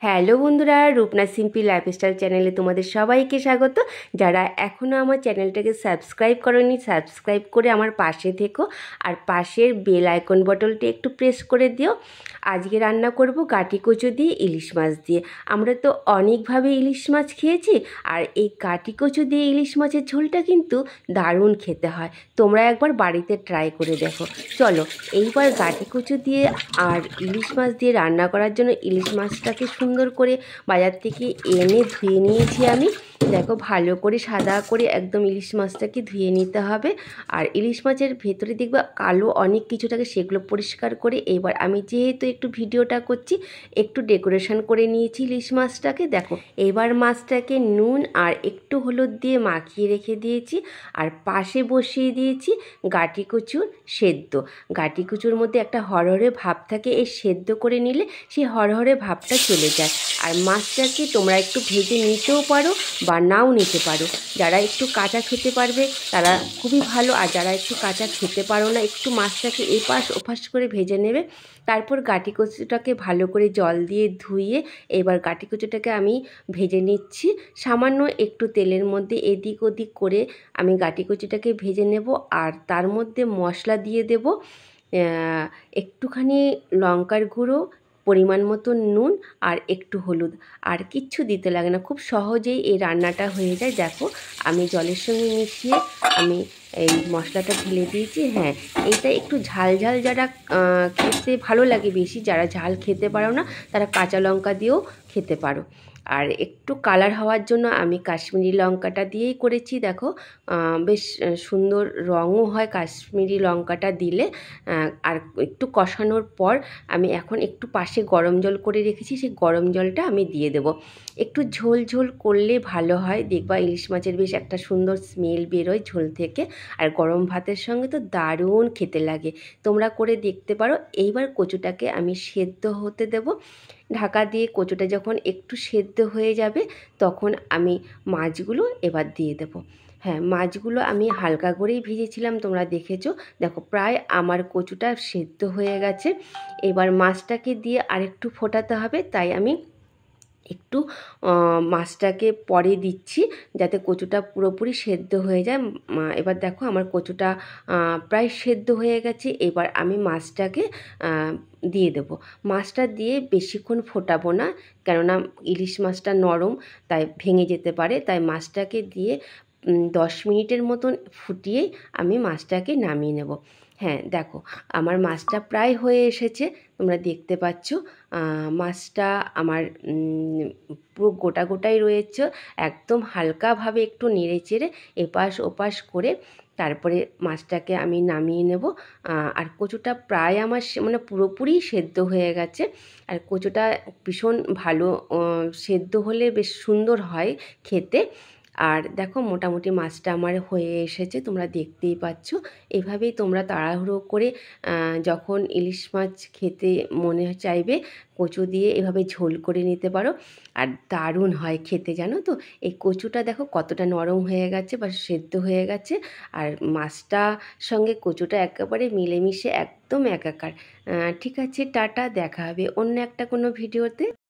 Hello বন্ধুরা, Rupna simple lifestyle চ্যানেলে তোমাদের সবাইকে স্বাগত। যারা এখনও আমার চ্যানেলটাকে সাবস্ক্রাইব করোনি, সাবস্ক্রাইব করে আমার পাশে থেকো আর পাশের বেল আইকন বটনটি একটু প্রেস করে দিও। আজকে রান্না করব গাটি কচু দিয়ে ইলিশ মাছ দিয়ে। আমরা তো অনেকভাবে ইলিশ মাছ খেয়েছি, আর এই গাটি কচু দিয়ে ইলিশ মাছের ঝোলটা কিন্তু দারুণ খেতে হয়। তোমরা একবার বাড়িতে ট্রাই করে দেখো। চলো এইবার গাটি কচু দিয়ে আর ইলিশ মাছ দিয়ে রান্না করার জন্য ইলিশ মাছটাকে সুন্দর করে বাজার থেকে এনে ধুয়ে নিয়েছি আমি। দেখো ভালো করে সাদা করে একদম ইলিশ মাছটাকে ধুয়ে নিতে হবে। আর ইলিশ মাছের ভেতরে দেখবে কালো অনেক কিছু থাকে, সেগুলো পরিষ্কার করে এবার আমি যেহেতু একটু ভিডিওটা করছি একটু ডেকোরেশন করে নিয়েছি ইলিশ মাছটাকে। দেখো এবার মাছটাকে নুন আর একটু হলুদ দিয়ে মাখিয়ে রেখে দিয়েছি, আর পাশে বসিয়ে দিয়েছি গাটি কচুর সেদ্ধ। গাটি কচুর মধ্যে একটা হরহরে ভাব থাকে, এই সেদ্ধ করে নিলে সেই হরহরে ভাবটা চলে যায়। আর মাছটাকে তোমরা একটু ভেজে নিতেও পারো বা নাও নিতে পারো। যারা একটু কাঁচা খেতে পারবে তারা খুবই ভালো, আর যারা একটু কাঁচা খেতে পারো না একটু মাছটাকে এপাশ ওপাশ করে ভেজে নেবে। তারপর গাটি কচুটাকে ভালো করে জল দিয়ে ধুয়ে এবার গাটি কচুটাকে আমি ভেজে নিচ্ছি। সামান্য একটু তেলের মধ্যে এদিক ওদিক করে আমি গাটি কচুটাকে ভেজে নেব, আর তার মধ্যে মশলা দিয়ে দেব একটুখানি লঙ্কার গুঁড়ো, পরিমাণ মতো নুন আর একটু হলুদ। আর কিচ্ছু দিতে লাগে না, খুব সহজেই এই রান্নাটা হয়ে যায়। দেখো আমি জলের সঙ্গে মিশিয়ে আমি এই মশলাটা ঢেলে দিয়েছি। হ্যাঁ, এইটা একটু ঝাল ঝাল যারা খেতে ভালো লাগে বেশি, যারা ঝাল খেতে পারো না তারা কাঁচা লঙ্কা দিয়েও খেতে পারো। আর একটু কালার হওয়ার জন্য আমি কাশ্মীরি লঙ্কাটা দিয়েই করেছি। দেখো বেশ সুন্দর রঙও হয় কাশ্মীরি লঙ্কাটা দিলে। আর একটু কষানোর পর আমি এখন একটু পাশে গরম জল করে রেখেছি, সেই গরম জলটা আমি দিয়ে দেব। একটু ঝোল ঝোল করলে ভালো হয়, দেখবা ইলিশ মাছের বেশ একটা সুন্দর স্মেল বেরোয় ঝোল থেকে। আর গরম ভাতের সঙ্গে তো দারুণ খেতে লাগে, তোমরা করে দেখতে পারো। এইবার কচুটাকে আমি সেদ্ধ হতে দেব। ঢাকা দিয়ে কচুটা যখন একটু সেদ্ধ হয়ে যাবে তখন আমি মাছগুলো এবার দিয়ে দেব। হ্যাঁ, মাছগুলো আমি হালকা করেই ভেজেছিলাম, তোমরা দেখেছো। দেখো প্রায় আমার কচুটা সেদ্ধ হয়ে গেছে। এবার মাছটাকে দিয়ে আরেকটু ফোটাতে হবে, তাই আমি একটু মাছটাকে পরে দিচ্ছি যাতে কচুটা পুরোপুরি সেদ্ধ হয়ে যায়। এবার দেখো আমার কচুটা প্রায় সেদ্ধ হয়ে গেছে। এবার আমি মাছটাকে দিয়ে দেবো। মাছটা দিয়ে বেশিক্ষণ ফোটাবো না, কেননা ইলিশ মাছটা নরম, তাই ভেঙে যেতে পারে। তাই মাছটাকে দিয়ে 10 মিনিটের মতন ফুটিয়েই আমি মাছটাকে নামিয়ে নেব। হ্যাঁ দেখো আমার মাছটা প্রায় হয়ে এসেছে, তোমরা দেখতে পাচ্ছ। মাছটা আমার পুরো গোটা গোটাই রয়েছে। একদম হালকাভাবে একটু নেড়ে চেড়ে এপাশ ওপাশ করে তারপরে মাছটাকে আমি নামিয়ে নেব। আর কচুটা প্রায় আমার মানে পুরোপুরি সেদ্ধ হয়ে গেছে। আর কচুটা ভীষণ ভালো সেদ্ধ হলে বেশ সুন্দর হয় খেতে। আর দেখো মোটামুটি মাছটা আমার হয়ে এসেছে, তোমরা দেখতেই পাচ্ছ। এভাবেই তোমরা তাড়াহুড়ো করে যখন ইলিশ মাছ খেতে মনে চাইবে কচু দিয়ে এভাবে ঝোল করে নিতে পারো, আর দারুণ হয় খেতে, জানো তো। এই কচুটা দেখো কতটা নরম হয়ে গেছে বা সেদ্ধ হয়ে গেছে, আর মাছটা সঙ্গে কচুটা একেবারে মিলেমিশে একদম একাকার। ঠিক আছে, টাটা, দেখা হবে অন্য একটা কোনো ভিডিওতে।